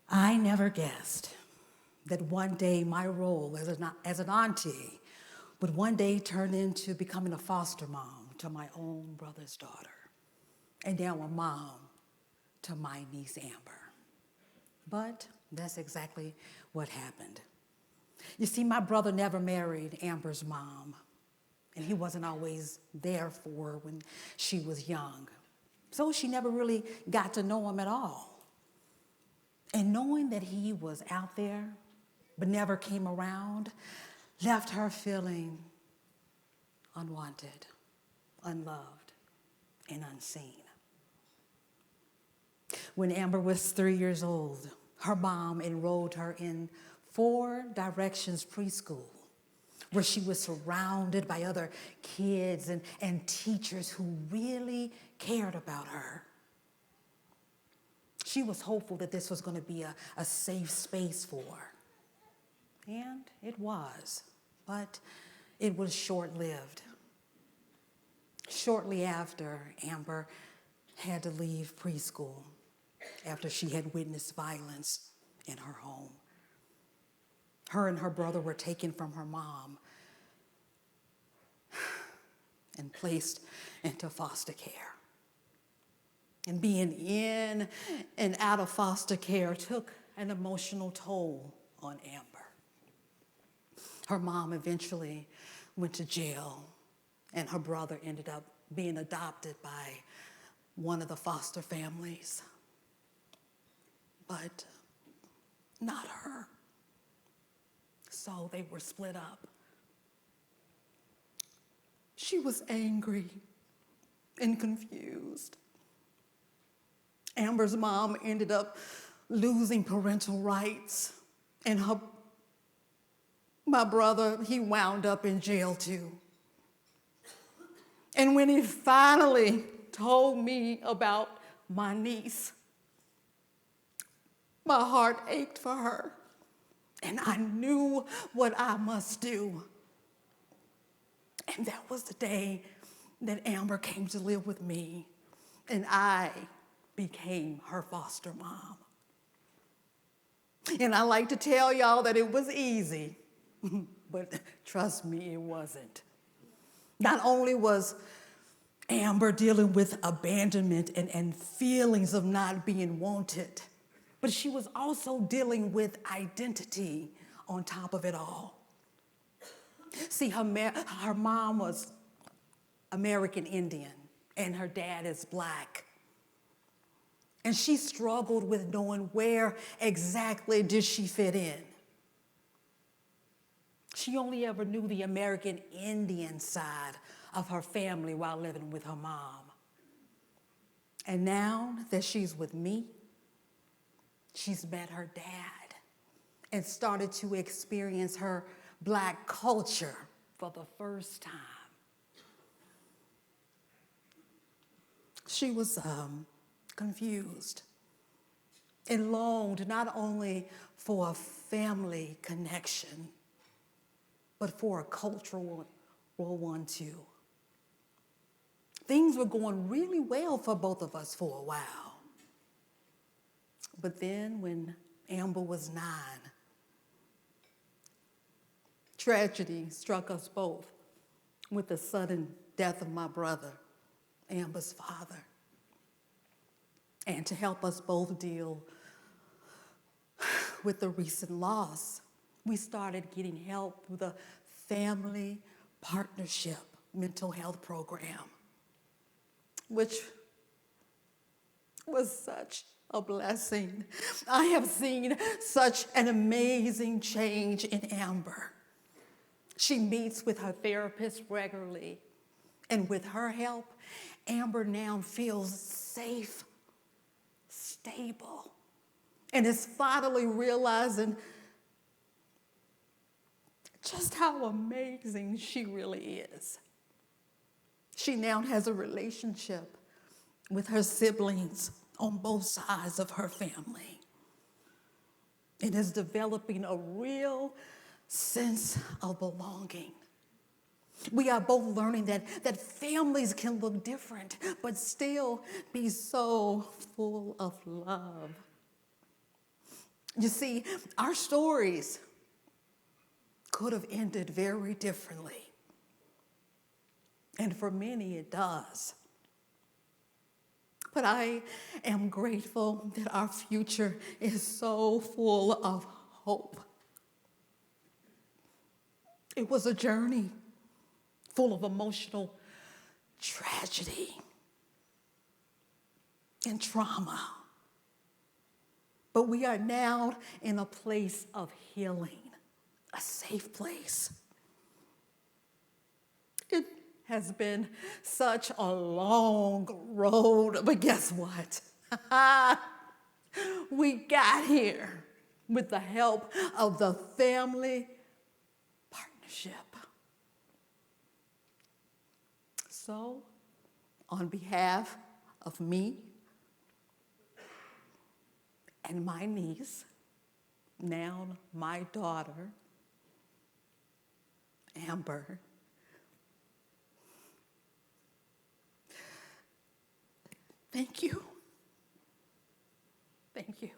I never guessed that one day my role as an auntie would one day turn into becoming a foster mom to my own brother's daughter, and now a mom to my niece Amber. But that's exactly what happened. You see, my brother never married Amber's mom, and he wasn't always there for her when she was young. So she never really got to know him at all. And knowing that he was out there but never came around left her feeling unwanted, unloved, and unseen. When Amber was 3 years old, her mom enrolled her in Four Directions preschool, where she was surrounded by other kids and teachers who really cared about her. She was hopeful that this was going to be a safe space for her. And it was, but it was short-lived. Shortly after, Amber had to leave preschool after she had witnessed violence in her home. Her and her brother were taken from her mom and placed into foster care. And being in and out of foster care took an emotional toll on Amber. Her mom eventually went to jail, and her brother ended up being adopted by one of the foster families. But not her. So they were split up. She was angry and confused. Amber's mom ended up losing parental rights, and my brother, he wound up in jail too. And when he finally told me about my niece, my heart ached for her, and I knew what I must do. And that was the day that Amber came to live with me, and I became her foster mom. And I like to tell y'all that it was easy, but trust me, it wasn't. Not only was Amber dealing with abandonment and feelings of not being wanted, but she was also dealing with identity on top of it all. See, her mom was American Indian, and her dad is Black. And she struggled with knowing where exactly did she fit in. She only ever knew the American Indian side of her family while living with her mom. And now that she's with me, she's met her dad and started to experience her Black culture for the first time. She was confused and longed not only for a family connection, but for a cultural one too. Things were going really well for both of us for a while. But then when Amber was 9, tragedy struck us both with the sudden death of my brother, Amber's father. And to help us both deal with the recent loss, we started getting help with a family partnership mental health program, which was such a blessing. I have seen such an amazing change in Amber. She meets with her therapist regularly, and with her help, Amber now feels safe, stable, and is finally realizing just how amazing she really is. She now has a relationship with her siblings on both sides of her family and is developing a real sense of belonging. We are both learning that families can look different, but still be so full of love. You see, our stories could have ended very differently. And for many, it does. But I am grateful that our future is so full of hope. It was a journey full of emotional tragedy and trauma. But we are now in a place of healing, a safe place. It has been such a long road, but guess what? We got here with the help of the family partnership. So, on behalf of me and my niece, now my daughter, Amber, thank you. Thank you.